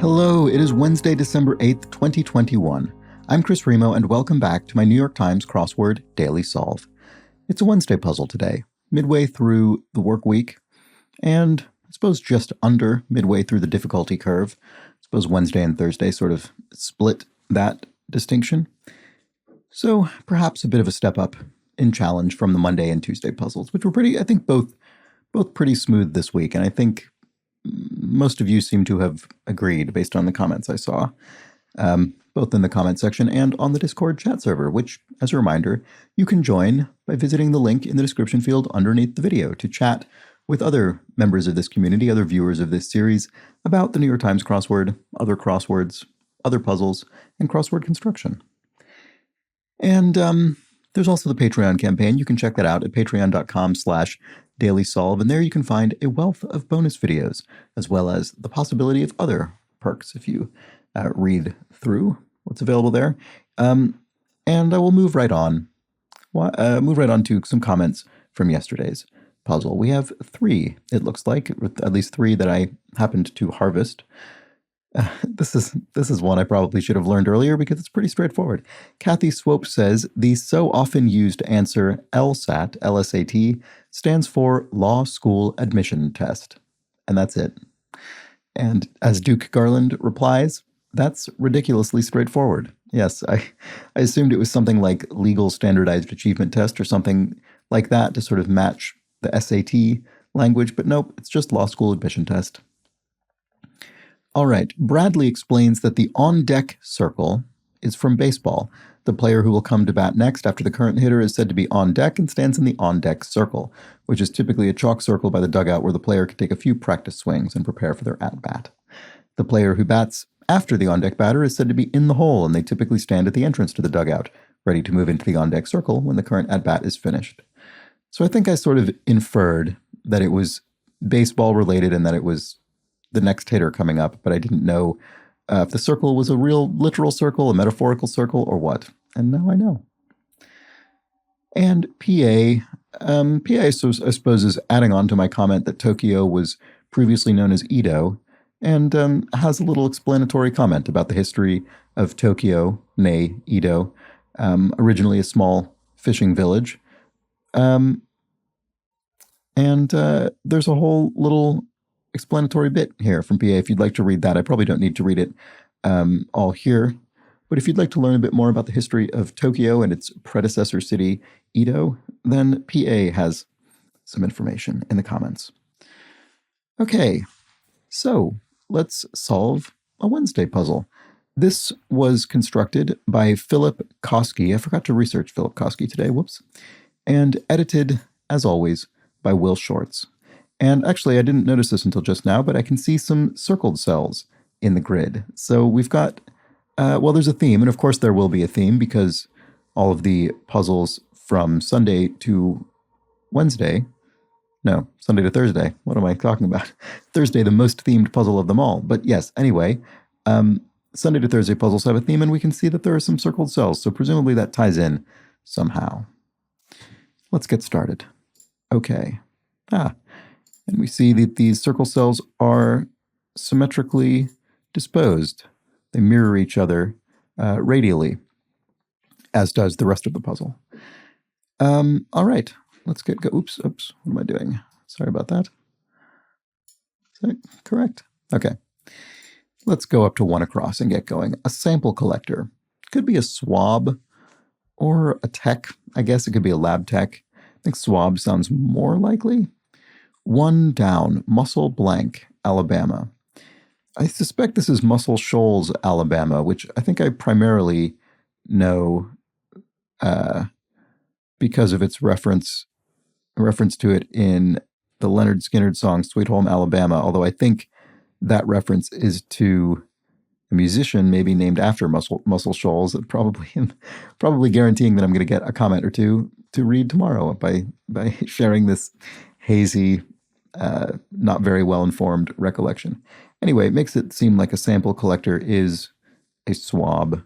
Hello, it is Wednesday, December 8th, 2021. I'm Chris Remo, and welcome back to my New York Times Crossword Daily Solve. It's a Wednesday puzzle today, midway through the work week, and I suppose just under midway through the difficulty curve. I suppose Wednesday and Thursday sort of split that distinction. So perhaps a bit of a step up in challenge from the Monday and Tuesday puzzles, which were both pretty smooth this week, and I think most of you seem to have agreed based on the comments I saw, both in the comment section and on the Discord chat server, which, as a reminder, you can join by visiting the link in the description field underneath the video to chat with other members of this community, other viewers of this series, about the New York Times crossword, other crosswords, other puzzles, and crossword construction. And there's also the Patreon campaign. You can check that out at patreon.com/dailysolve, and there you can find a wealth of bonus videos, as well as the possibility of other perks if you read through what's available there. And I will move right on to some comments from yesterday's puzzle. We have three, it looks like, at least three that I happened to harvest. This is one I probably should have learned earlier because it's pretty straightforward. Kathy Swope says the so often used answer LSAT, LSAT, stands for Law School Admission Test. And that's it. And as Duke Garland replies, that's ridiculously straightforward. Yes, I assumed it was something like Legal Standardized Achievement Test or something like that to sort of match the SAT language, but nope, it's just Law School Admission Test. All right, Bradley explains that the on-deck circle is from baseball. The player who will come to bat next after the current hitter is said to be on deck and stands in the on-deck circle, which is typically a chalk circle by the dugout where the player can take a few practice swings and prepare for their at-bat. The player who bats after the on-deck batter is said to be in the hole, and they typically stand at the entrance to the dugout, ready to move into the on-deck circle when the current at-bat is finished. So I think I sort of inferred that it was baseball-related and that it was the next hitter coming up, but I didn't know if the circle was a real literal circle, a metaphorical circle, or what. And now I know. And PA, I suppose, is adding on to my comment that Tokyo was previously known as Edo, and has a little explanatory comment about the history of Tokyo, nay Edo, originally a small fishing village. And there's a whole little explanatory bit here from PA. If you'd like to read that, I probably don't need to read it all here. But if you'd like to learn a bit more about the history of Tokyo and its predecessor city, Edo, then PA has some information in the comments. Okay, so let's solve a Wednesday puzzle. This was constructed by Philip Koski. I forgot to research Philip Koski today, whoops. And edited, as always, by Will Shorts. And actually, I didn't notice this until just now, but I can see some circled cells in the grid. So we've got, there's a theme, and of course there will be a theme because all of the puzzles from Sunday to Thursday, what am I talking about? Thursday, the most themed puzzle of them all. But yes, anyway, Sunday to Thursday puzzles have a theme, and we can see that there are some circled cells, so presumably that ties in somehow. Let's get started. Okay. And we see that these circle cells are symmetrically disposed. They mirror each other radially, as does the rest of the puzzle. All right, let's get go. Oops, what am I doing? Sorry about that. Is that correct? Okay. Let's go up to one across and get going. A sample collector. Could be a swab or a tech. I guess it could be a lab tech. I think swab sounds more likely. One down, Muscle Blank, Alabama. I suspect this is Muscle Shoals, Alabama, which I think I primarily know because of its reference to it in the Leonard Skinner song Sweet Home Alabama, although I think that reference is to a musician maybe named after Muscle Shoals, probably guaranteeing that I'm going to get a comment or two to read tomorrow by sharing this hazy, not very well-informed recollection. Anyway, it makes it seem like a sample collector is a swab.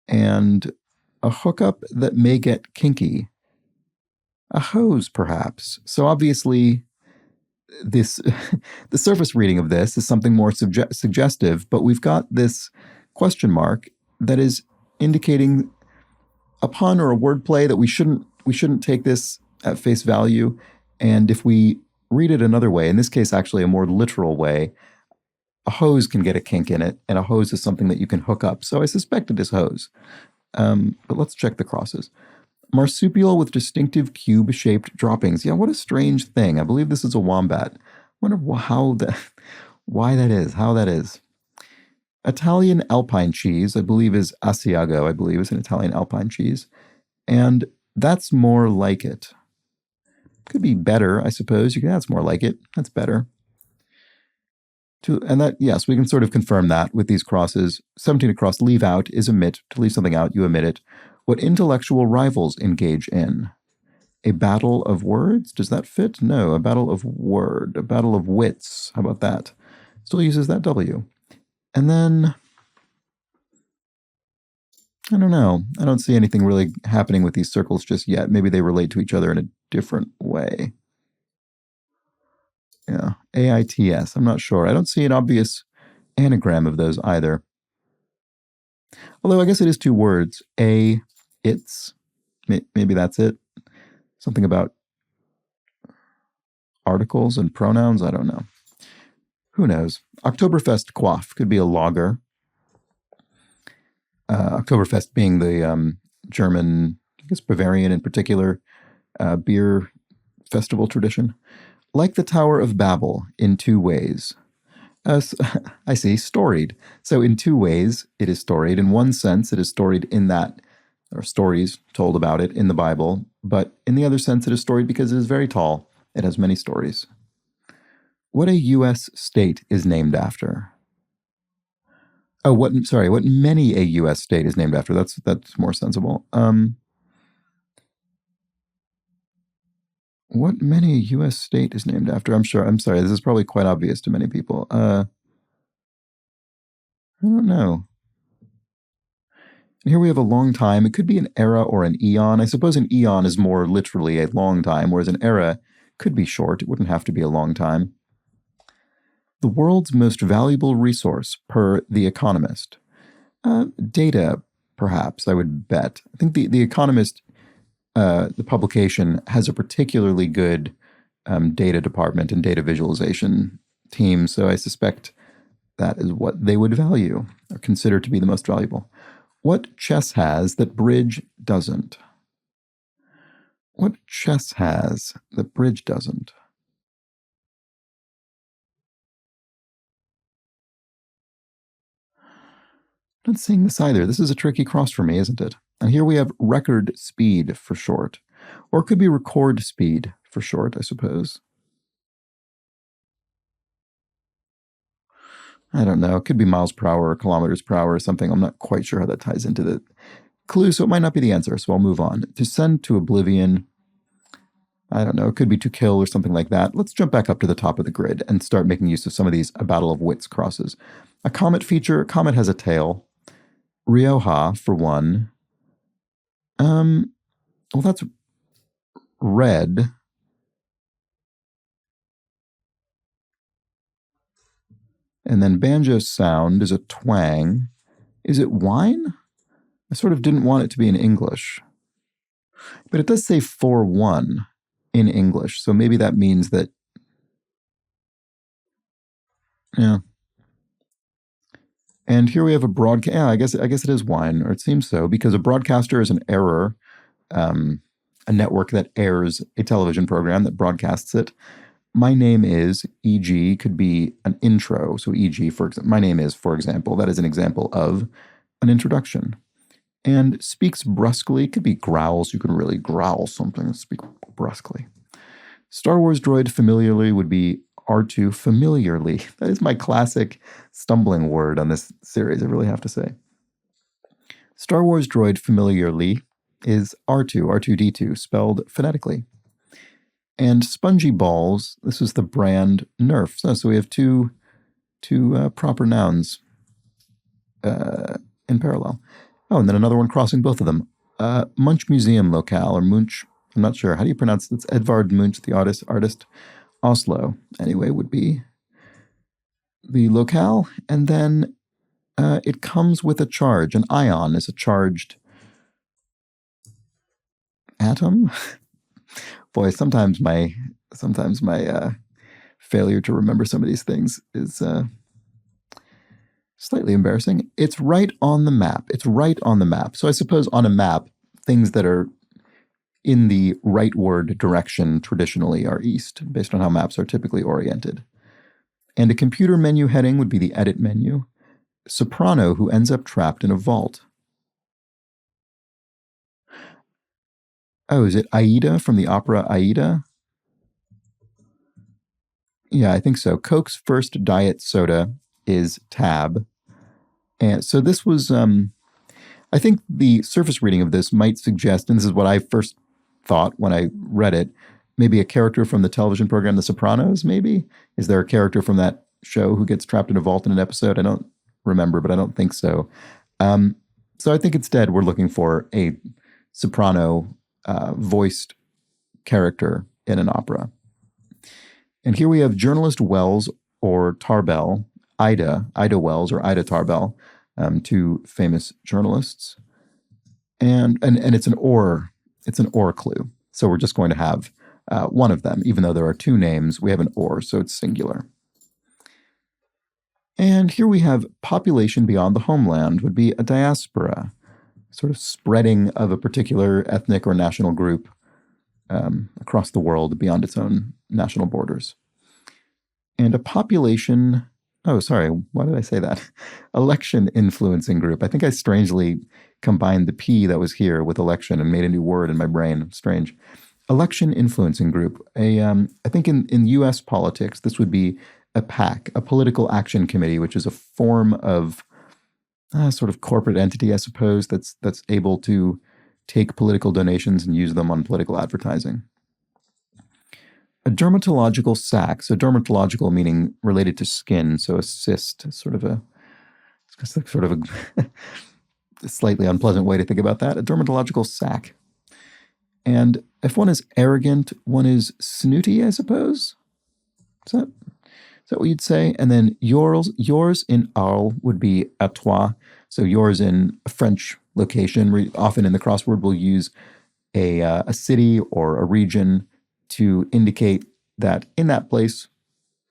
And a hookup that may get kinky. A hose, perhaps. So obviously, this the surface reading of this is something more suggestive, but we've got this question mark that is indicating a pun or a wordplay that we shouldn't take this at face value. And if we read it another way, in this case actually a more literal way, a hose can get a kink in it, and a hose is something that you can hook up. So I suspect it is hose. But let's check the crosses. Marsupial with distinctive cube-shaped droppings. Yeah, what a strange thing. I believe this is a wombat. Wonder how why that is, how that is. Italian alpine cheese, I believe, is Asiago, I believe, is an Italian alpine cheese. And that's more like it. Could be better, I suppose. That's more like it. That's better. And that, yes, we can sort of confirm that with these crosses. 17 across, leave out is omit. To leave something out, you omit it. What intellectual rivals engage in? A battle of words? Does that fit? No, a battle of word. A battle of wits. How about that? Still uses that W. And then, I don't know. I don't see anything really happening with these circles just yet. Maybe they relate to each other in a different way. Yeah, AITS. I'm not sure. I don't see an obvious anagram of those either. Although I guess it is two words. It's. Maybe that's it. Something about articles and pronouns. I don't know. Who knows? Oktoberfest quaff could be a lager. Oktoberfest being the German, I guess Bavarian in particular, beer festival tradition. Like the Tower of Babel in two ways. I see, storied. So in two ways, it is storied. In one sense, it is storied in that there are stories told about it in the Bible. But in the other sense, it is storied because it is very tall. It has many stories. What a U.S. state is named after? Oh, what many a U.S. state is named after. That's more sensible. What many a U.S. state is named after? I'm sorry, this is probably quite obvious to many people. I don't know. And here we have a long time. It could be an era or an eon. I suppose an eon is more literally a long time, whereas an era could be short. It wouldn't have to be a long time. The world's most valuable resource per The Economist. Data, perhaps, I would bet. I think The Economist, the publication, has a particularly good data department and data visualization team, so I suspect that is what they would value or consider to be the most valuable. What chess has that bridge doesn't? What chess has that bridge doesn't? Not seeing this either. This is a tricky cross for me, isn't it? And here we have record speed for short. Or it could be record speed for short, I suppose. I don't know. It could be miles per hour or kilometers per hour or something. I'm not quite sure how that ties into the clue, so it might not be the answer, so I'll move on. To send to oblivion, I don't know. It could be to kill or something like that. Let's jump back up to the top of the grid and start making use of some of these A Battle of Wits crosses. A comet feature. A comet has a tail. Rioja, for one. Well, that's red. And then banjo sound is a twang. Is it wine? I sort of didn't want it to be in English. But it does say 4-1 in English, so maybe that means that, yeah. And here we have a broadcast. Yeah, I guess it is wine, or it seems so, because a broadcaster is an error, a network that airs a television program that broadcasts it. My name is, e.g., could be an intro. So e.g., my name is, for example, that is an example of an introduction. And speaks brusquely could be growls. You can really growl something and speak brusquely. Star Wars droid familiarly would be R2 familiarly. That is my classic stumbling word on this series, I really have to say. Star Wars droid familiarly is R2, R2D2, spelled phonetically. And spongy balls, this is the brand Nerf. So we have two proper nouns in parallel. Oh, and then another one crossing both of them. Munch Museum locale, or Munch, I'm not sure. How do you pronounce it? It's Edvard Munch, the artist. Oslo, anyway, would be the locale. And then it comes with a charge. An ion is a charged atom. Boy, sometimes my failure to remember some of these things is slightly embarrassing. It's right on the map. It's right on the map. So I suppose on a map, things that are in the rightward direction traditionally are east, based on how maps are typically oriented. And a computer menu heading would be the edit menu. Soprano who ends up trapped in a vault. Oh, is it Aida from the opera Aida? Yeah, I think so. Coke's first diet soda is Tab. And so this was, I think the surface reading of this might suggest, and this is what I first thought when I read it, maybe a character from the television program The Sopranos, maybe? Is there a character from that show who gets trapped in a vault in an episode? I don't remember, but I don't think so. So I think instead we're looking for a soprano voiced character in an opera. And here we have journalist Wells or Tarbell, Ida Wells or Ida Tarbell, two famous journalists. And it's an or clue. So we're just going to have one of them. Even though there are two names, we have an or, so it's singular. And here we have population beyond the homeland would be a diaspora, sort of spreading of a particular ethnic or national group across the world beyond its own national borders. And a population, oh, sorry, why did I say that? Election influencing group. I think I strangely combined the P that was here with election and made a new word in my brain. Strange. Election influencing group. I think in U.S. politics, this would be a PAC, a political action committee, which is a form of sort of corporate entity, I suppose, that's able to take political donations and use them on political advertising. A dermatological sac, so dermatological meaning related to skin, so a cyst, sort of a slightly unpleasant way to think about that. A dermatological sac. And if one is arrogant, one is snooty, I suppose. Is that what you'd say? And then yours in Arles would be à toi. So yours in a French location. Often in the crossword, we'll use a city or a region to indicate that in that place,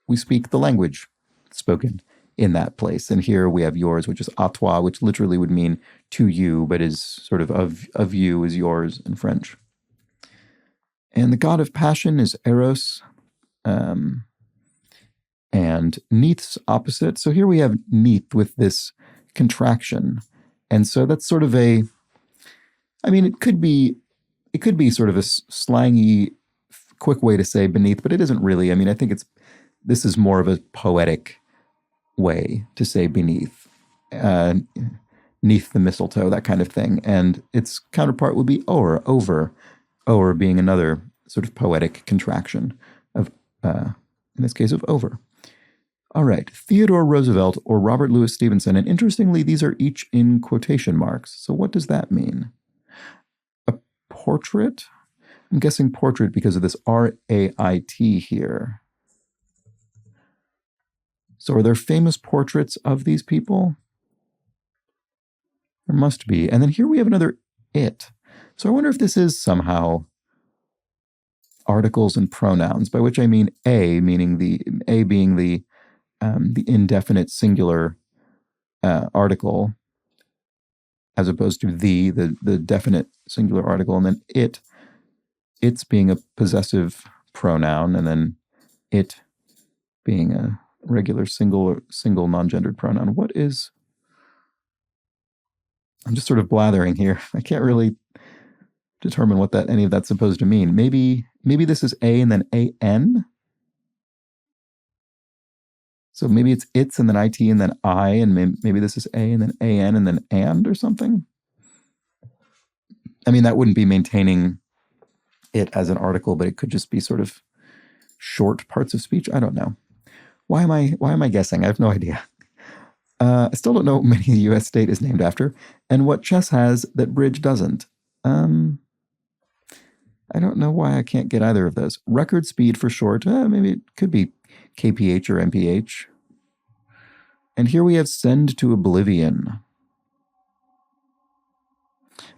we speak the language spoken in that place. And here we have yours, which is à toi, which literally would mean to you, but is sort of you is yours in French. And the god of passion is Eros. And Neath's opposite. So here we have Neath with this contraction. And so that's sort of it could be sort of a slangy, quick way to say beneath, but it isn't really. I mean, I think this is more of a poetic way to say beneath, neath the mistletoe, that kind of thing. And its counterpart would be over being another sort of poetic contraction of, in this case, of over. All right, Theodore Roosevelt or Robert Louis Stevenson. And interestingly, these are each in quotation marks. So what does that mean? A portrait? I'm guessing portrait because of this R-A-I-T here. So are there famous portraits of these people? There must be. And then here we have another it. So I wonder if this is somehow articles and pronouns, by which I mean being the indefinite singular article, as opposed to the definite singular article, and then it's being a possessive pronoun, and then it being a regular single non-gendered pronoun. I'm just sort of blathering here. I can't really determine what any of that's supposed to mean. Maybe this is a and then an. So maybe it's and then it and then I, and maybe this is a and then an and then and or something. I mean, that wouldn't be maintaining it as an article, but it could just be sort of short parts of speech. I don't know. Why am I guessing? I have no idea. I still don't know what many U.S. state is named after, and what chess has that bridge doesn't. I I don't know why I can't get either of those. Record speed for short. Maybe it could be kph or mph. And here we have send to oblivion.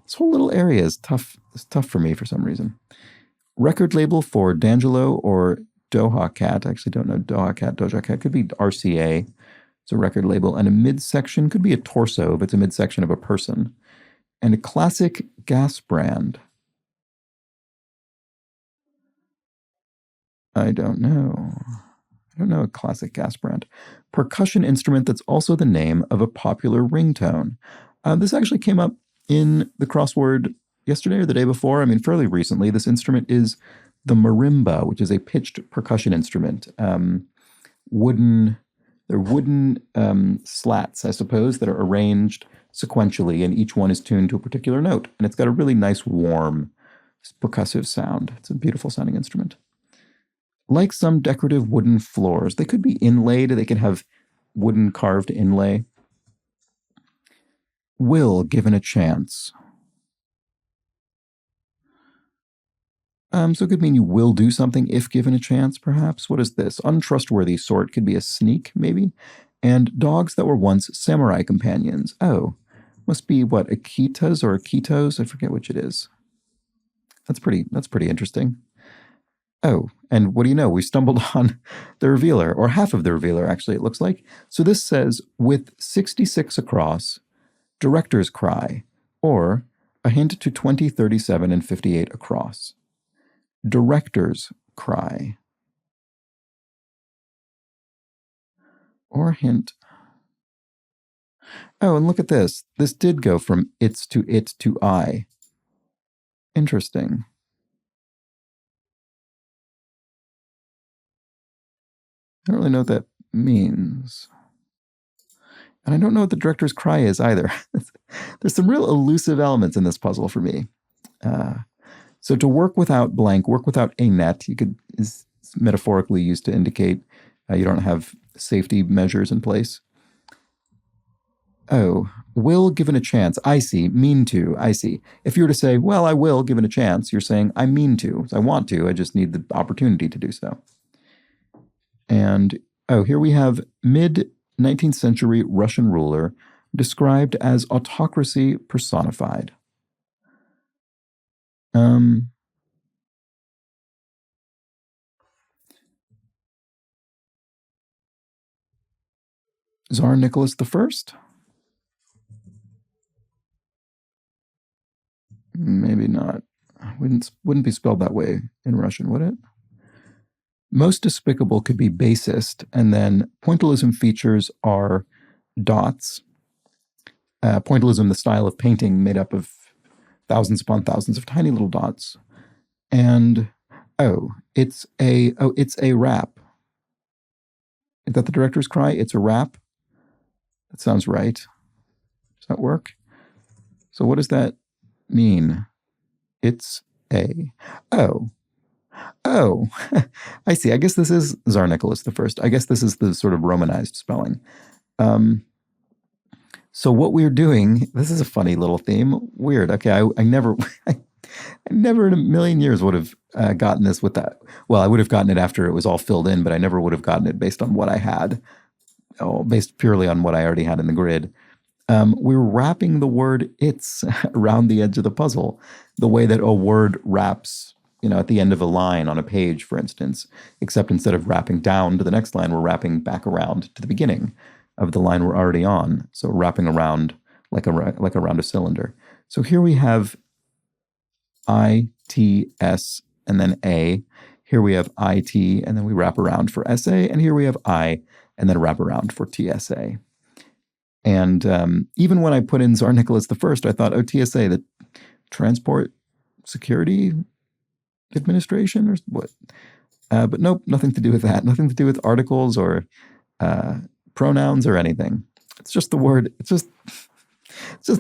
This whole little area is tough. It's tough for me for some reason. Record label for D'Angelo or Doha Cat. I actually don't know Doha Cat. Could be RCA. It's a record label. And a midsection could be a torso if it's a midsection of a person. And a classic gas brand. I don't know. I don't know a classic gas brand. Percussion instrument that's also the name of a popular ringtone. This actually came up in the crossword yesterday or the day before. I mean, fairly recently. This instrument is the marimba, which is a pitched percussion instrument. They're wooden slats, I suppose, that are arranged sequentially, and each one is tuned to a particular note. And it's got a really nice, warm, percussive sound. It's a beautiful sounding instrument. Like some decorative wooden floors, they could be inlaid. They can have wooden carved inlay. Will given a chance. So it could mean you will do something if given a chance, perhaps. What is this? Untrustworthy sort could be a sneak, maybe. And dogs that were once samurai companions. Oh, must be what, Akitas or Akitos? I forget which it is. That's pretty interesting. Oh, and what do you know? We stumbled on the revealer, or half of the revealer, actually, it looks like. So this says, with 66 across, director's cry, or a hint to 20, 37, and 58 across. Director's cry. Or hint. Oh, and look at this. This did go from it's to it to I. Interesting. I don't really know what that means. And I don't know what the director's cry is either. There's some real elusive elements in this puzzle for me. So to work without blank, work without a net, is metaphorically used to indicate you don't have safety measures in place. Oh, will given a chance. I see. Mean to. I see. If you were to say, well, I will given a chance, you're saying I mean to. I want to. I just need the opportunity to do so. And, here we have mid-19th century Russian ruler described as autocracy personified. Tsar Nicholas I? Maybe not. Wouldn't be spelled that way in Russian, would it? Most despicable could be basest, and then pointillism features are dots. Pointillism, the style of painting made up of thousands upon thousands of tiny little dots. And, it's a rap. Is that the director's cry? It's a rap? That sounds right. Does that work? So what does that mean? It's a... Oh, I see. I guess this is Tsar Nicholas I. I guess this is the sort of Romanized spelling. So what we're doing, this is a funny little theme. Weird. Okay, I never, I never in a million years would have gotten this with that. Well, I would have gotten it after it was all filled in, but I never would have gotten it based on what I had. Based purely on what I already had in the grid. We're wrapping the word it's around the edge of the puzzle, the way that a word wraps, at the end of a line on a page, for instance, except instead of wrapping down to the next line, we're wrapping back around to the beginning of the line we're already on. So wrapping around like around a cylinder. So here we have I, T, S, and then A. Here we have IT, and then we wrap around for SA, and here we have I, and then wrap around for TSA. And even when I put in Tsar Nicholas I, I thought, TSA, the Transport Security Administration or what? But nope, nothing to do with that. Nothing to do with articles or pronouns or anything. It's just the word. It's just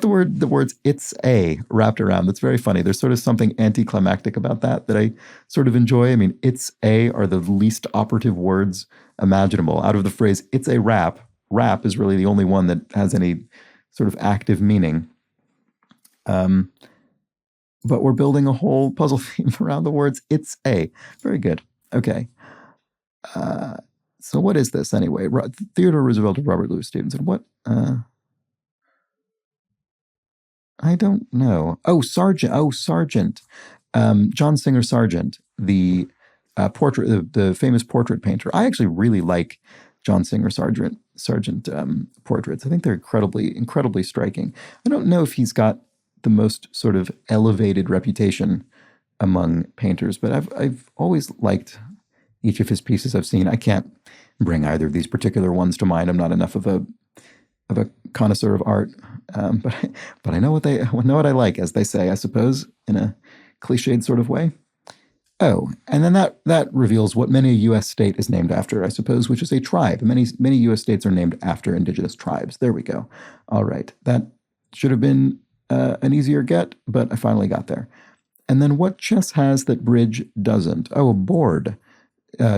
the words it's a wrapped around. That's very funny. There's sort of something anticlimactic about that I sort of enjoy. I mean, it's a are the least operative words imaginable. Out of the phrase, it's a rap is really the only one that has any sort of active meaning. but we're building a whole puzzle theme around the words "it's a." Very good. Okay. So what is this anyway? Theodore Roosevelt of Robert Louis Stevenson. What? I don't know. Oh, Sargent. Oh, Sargent. John Singer Sargent, the portrait, the famous portrait painter. I actually really like John Singer Sargent portraits. I think they're incredibly striking. I don't know if he's got the most sort of elevated reputation among painters, but I've always liked each of his pieces I've seen. I can't bring either of these particular ones to mind. I'm not enough of a connoisseur of art, but I know what I like, as they say, I suppose, in a cliched sort of way. Oh, and then that reveals what many U.S. state is named after, I suppose, which is a tribe. Many U.S. states are named after indigenous tribes. There we go. All right, that should have been an easier get, but I finally got there. And then what chess has that bridge doesn't? Oh, a board.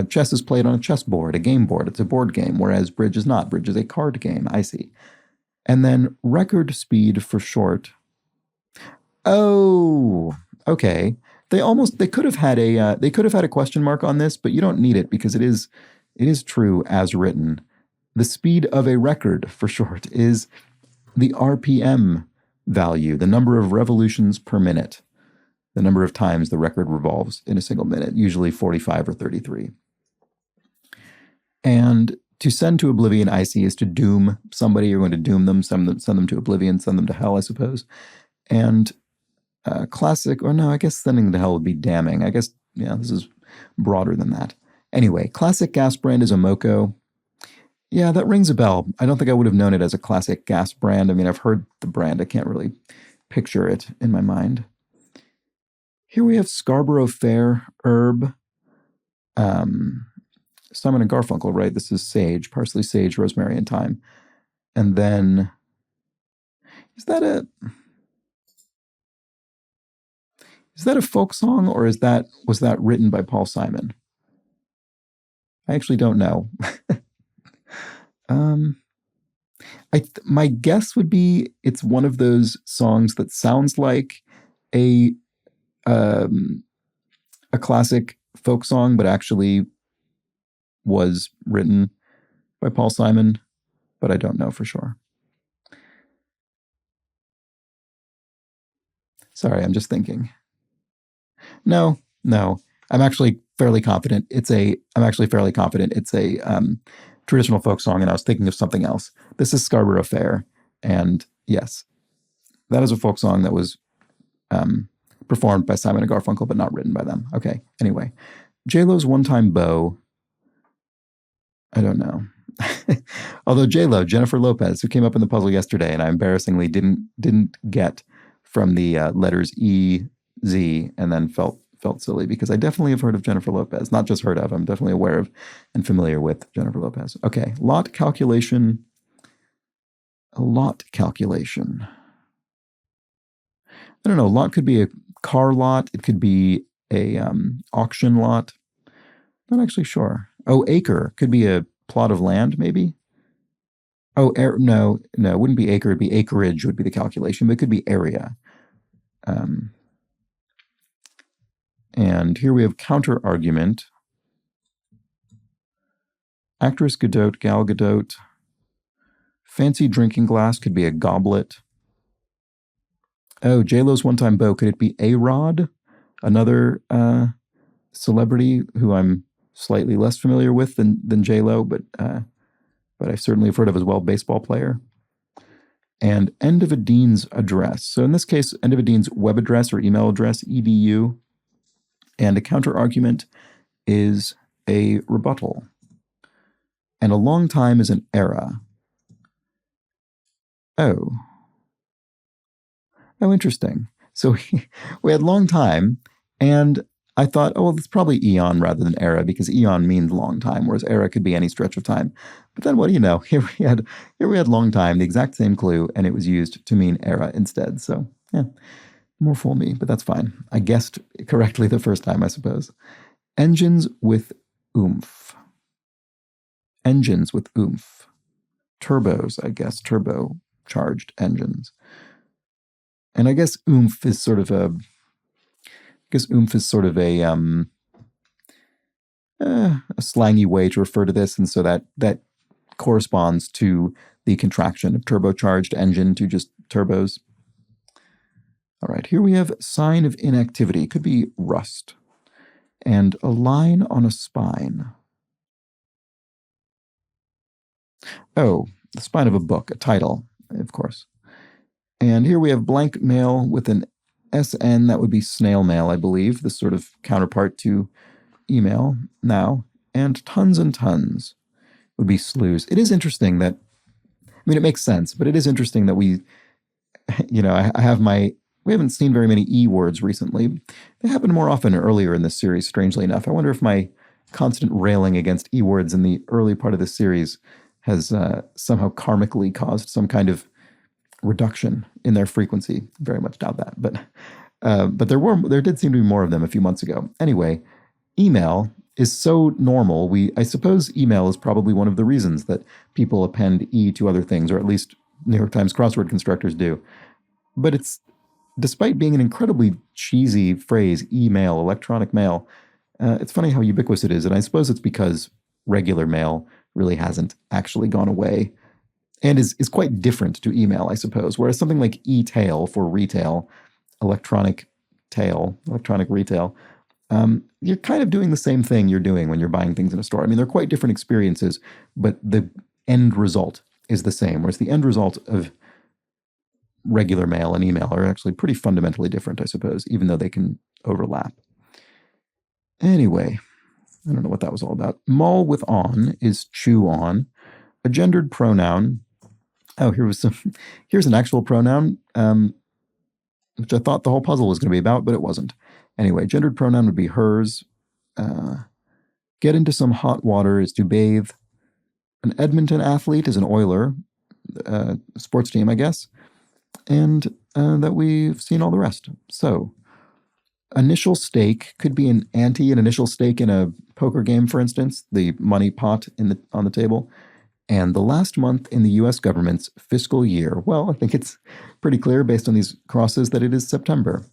Chess is played on a chessboard, a game board. It's a board game, whereas bridge is not. Bridge is a card game. I see. And then record speed for short. Oh, okay. They could have had a question mark on this, but you don't need it because it is true as written. The speed of a record for short is the RPM value, the number of revolutions per minute, the number of times the record revolves in a single minute, usually 45 or 33. And to send to oblivion, I see, is to doom somebody. You're going to doom them, send them to oblivion, send them to hell, I suppose. And classic, or no, I guess sending to hell would be damning. I guess, yeah, this is broader than that. Anyway, classic gas brand is a Moco. Yeah, that rings a bell. I don't think I would have known it as a classic gas brand. I mean, I've heard the brand. I can't really picture it in my mind. Here we have Scarborough Fair herb. Simon and Garfunkel, right? This is sage, parsley, sage, rosemary, and thyme. And then, is that a folk song, or was that written by Paul Simon? I actually don't know. My guess would be it's one of those songs that sounds like a classic folk song, but actually was written by Paul Simon, but I don't know for sure. Sorry, I'm just thinking. No. I'm actually fairly confident it's a traditional folk song, and I was thinking of something else. This is Scarborough Fair, and yes, that is a folk song that was performed by Simon and Garfunkel, but not written by them. Okay, anyway. J-Lo's One-Time Beau. I don't know. Although J-Lo, Jennifer Lopez, who came up in the puzzle yesterday, and I embarrassingly didn't get from the letters E, Z, and then felt silly because I definitely have heard of Jennifer Lopez. Not just heard of, I'm definitely aware of and familiar with Jennifer Lopez. Okay, lot calculation. A lot calculation. I don't know. Lot could be a car lot. It could be a auction lot. Not actually sure. Oh, acre could be a plot of land, maybe. Oh, no, it wouldn't be acre. It'd be acreage would be the calculation, but it could be area. And here we have counter argument. Actress Gadot, Gal Gadot. Fancy drinking glass could be a goblet. Oh, J-Lo's One-Time Beau. Could it be A-Rod? Another celebrity who I'm slightly less familiar with than J-Lo, but I certainly have heard of as well, baseball player. And end of a dean's address. So in this case, end of a dean's web address or email address, edu. And a counter argument is a rebuttal. And a long time is an era. Oh, interesting. So we had long time, and I thought, oh, well, it's probably eon rather than era, because eon means long time, whereas era could be any stretch of time. But then what do you know? Here we had long time, the exact same clue, and it was used to mean era instead. So yeah, more fool me, but that's fine. I guessed correctly the first time, I suppose. Engines with oomph. Engines with oomph. Turbos, I guess, turbo-charged engines. And I guess oomph is sort of guess oomph is sort of a slangy way to refer to this, and so that corresponds to the contraction of turbocharged engine to just turbos. All right, here we have sign of inactivity. Could be rust. And a line on a spine. Oh, the spine of a book, a title, of course. And here we have blank mail with an SN. That would be snail mail, I believe, the sort of counterpart to email now. And tons would be slews. It is interesting that, I mean, it makes sense, but it is interesting that we, I have we haven't seen very many E words recently. They happened more often earlier in this series, strangely enough. I wonder if my constant railing against E words in the early part of this series has somehow karmically caused some kind of reduction in their frequency. Very much doubt that, but there did seem to be more of them a few months ago. Anyway, email is so normal. I suppose email is probably one of the reasons that people append E to other things, or at least New York Times crossword constructors do. But despite being an incredibly cheesy phrase, email, electronic mail, it's funny how ubiquitous it is. And I suppose it's because regular mail really hasn't actually gone away and is quite different to email, I suppose. Whereas something like e-tail for retail, electronic retail, you're kind of doing the same thing you're doing when you're buying things in a store. I mean, they're quite different experiences, but the end result is the same. Whereas the end result of regular mail and email are actually pretty fundamentally different, I suppose, even though they can overlap. Anyway, I don't know what that was all about. Mull with on is chew on. A gendered pronoun. Oh, here's an actual pronoun, which I thought the whole puzzle was going to be about, but it wasn't. Anyway, gendered pronoun would be hers. Get into some hot water is to bathe. An Edmonton athlete is an Oiler, sports team, I guess. And that we've seen all the rest. So, initial stake could be an initial stake in a poker game, for instance, the money pot on the table. And the last month in the U.S. government's fiscal year. Well, I think it's pretty clear based on these crosses that it is September.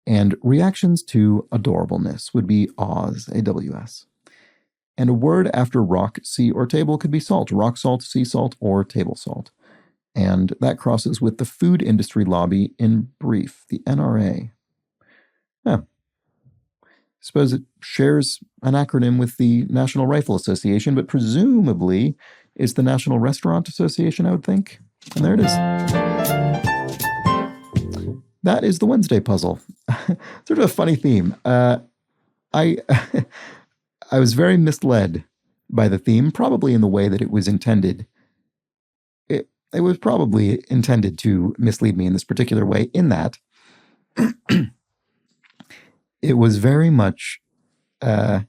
And reactions to adorableness would be AWS, AWS. And a word after rock, sea, or table could be salt, rock salt, sea salt, or table salt. And that crosses with the food industry lobby in brief, the NRA. Yeah. Suppose it shares an acronym with the National Rifle Association, but presumably is the National Restaurant Association, I would think. And there it is. That is the Wednesday puzzle. Sort of a funny theme. I was very misled by the theme, probably in the way that it was intended. It was probably intended to mislead me in this particular way, in that it was very much, it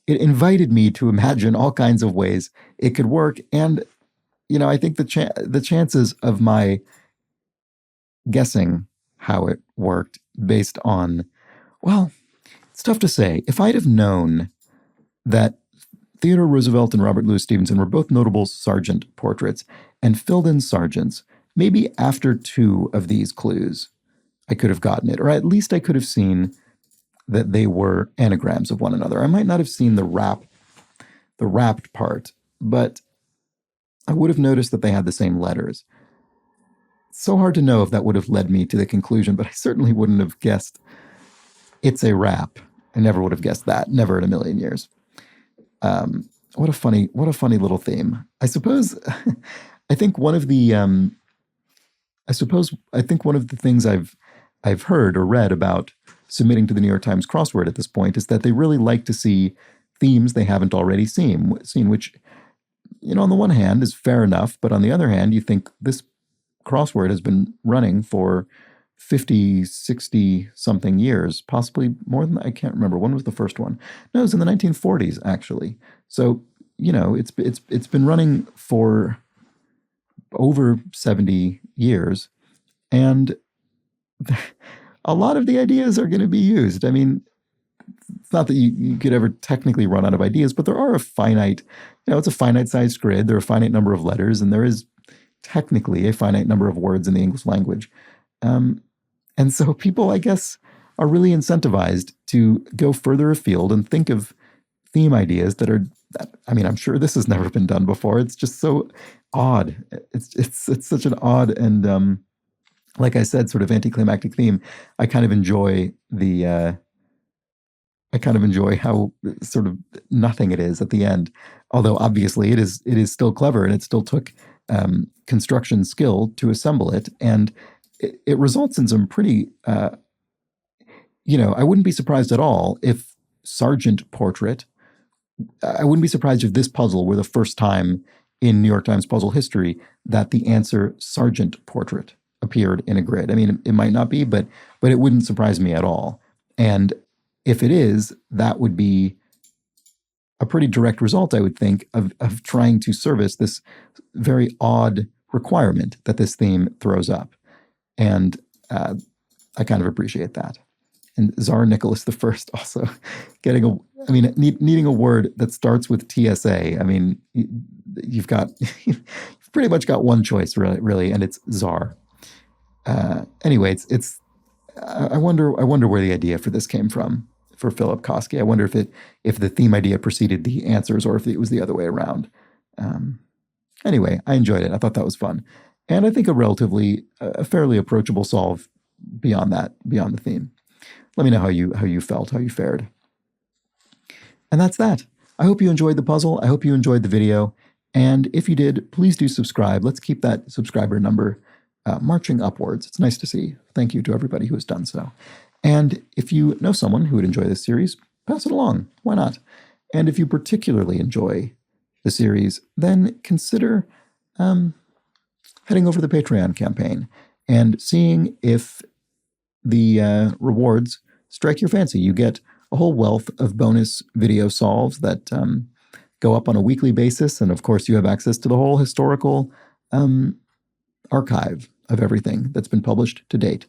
invited me to imagine all kinds of ways it could work. And, I think the chances of my guessing how it worked based on, well, it's tough to say. If I'd have known that Theodore Roosevelt and Robert Louis Stevenson were both notable sergeant portraits and filled in sergeants, maybe after 2 of these clues, I could have gotten it. Or at least I could have seen that they were anagrams of one another. I might not have seen the wrapped part, but I would have noticed that they had the same letters. It's so hard to know if that would have led me to the conclusion, but I certainly wouldn't have guessed it's a wrap. I never would have guessed that. Never in a million years. What a funny little theme. I suppose I think one of the things I've heard or read about submitting to the New York Times crossword at this point is that they really like to see themes they haven't already seen, which, on the one hand is fair enough, but on the other hand, you think this crossword has been running for 50, 60 something years, possibly more than that. I can't remember. When was the first one? No, it was in the 1940s, actually. So, it's been running for over 70 years, and a lot of the ideas are going to be used. I mean, it's not that you could ever technically run out of ideas, but there are a finite, it's a finite sized grid. There are a finite number of letters, and there is technically a finite number of words in the English language. And so people, I guess, are really incentivized to go further afield and think of theme ideas that are, I mean, I'm sure this has never been done before. It's just so odd. It's such an odd and like I said, sort of anticlimactic theme. I kind of enjoy how sort of nothing it is at the end. Although obviously it is still clever, and it still took construction skill to assemble it, and it results in some pretty. I wouldn't be surprised at all if Sargent Portrait. I wouldn't be surprised if this puzzle were the first time in New York Times puzzle history that the answer Sargent Portrait appeared in a grid. I mean, it might not be, but it wouldn't surprise me at all. And if it is, that would be a pretty direct result, I would think, of trying to service this very odd requirement that this theme throws up. And I kind of appreciate that. And Tsar Nicholas I also needing a word that starts with TSA. I mean, you've pretty much got one choice, really, and it's Tsar. Anyway, I wonder where the idea for this came from for Philip Kosky. I wonder if the theme idea preceded the answers, or if it was the other way around. Anyway, I enjoyed it. I thought that was fun, and I think a fairly approachable solve beyond the theme. Let me know how you felt, how you fared. And that's that. I hope you enjoyed the puzzle. I hope you enjoyed the video. And if you did, please do subscribe. Let's keep that subscriber number marching upwards. It's nice to see. Thank you to everybody who has done so. And if you know someone who would enjoy this series, pass it along. Why not? And if you particularly enjoy the series, then consider heading over to the Patreon campaign and seeing if the rewards strike your fancy. You get a whole wealth of bonus video solves that go up on a weekly basis. And of course, you have access to the whole historical archive of everything that's been published to date.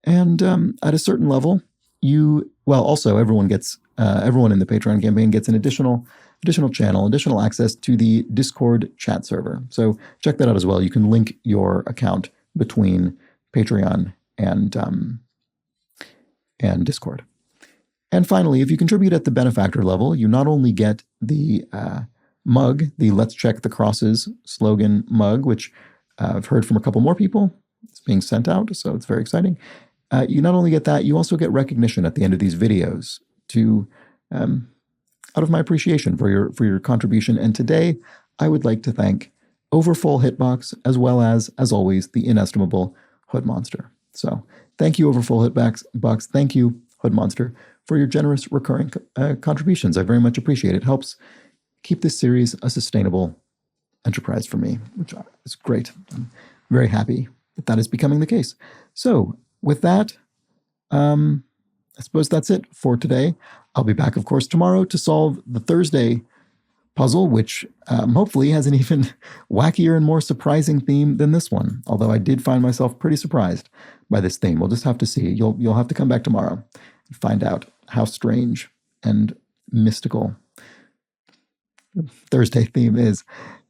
And at a certain level, also everyone in the Patreon campaign gets an additional channel, additional access to the Discord chat server. So check that out as well. You can link your account between Patreon and Discord. And finally, if you contribute at the benefactor level, you not only get the mug, the Let's Check the Crosses slogan mug, which I've heard from a couple more people. It's being sent out, so it's very exciting. You not only get that, you also get recognition at the end of these videos out of my appreciation for your contribution. And today, I would like to thank Overfull Hitbox, as well as always, the inestimable Hood Monster. So thank you, Overfull Hitbox. Thank you, Hood Monster, for your generous recurring contributions. I very much appreciate it. It helps keep this series a sustainable enterprise for me, which is great. I'm very happy that is becoming the case. So with that, I suppose that's it for today. I'll be back, of course, tomorrow to solve the Thursday puzzle, which hopefully has an even wackier and more surprising theme than this one. Although I did find myself pretty surprised by this theme. We'll just have to see. You'll have to come back tomorrow and find out how strange and mystical the Thursday theme is.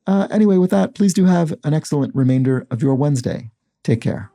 Anyway, with that, please do have an excellent remainder of your Wednesday. Take care.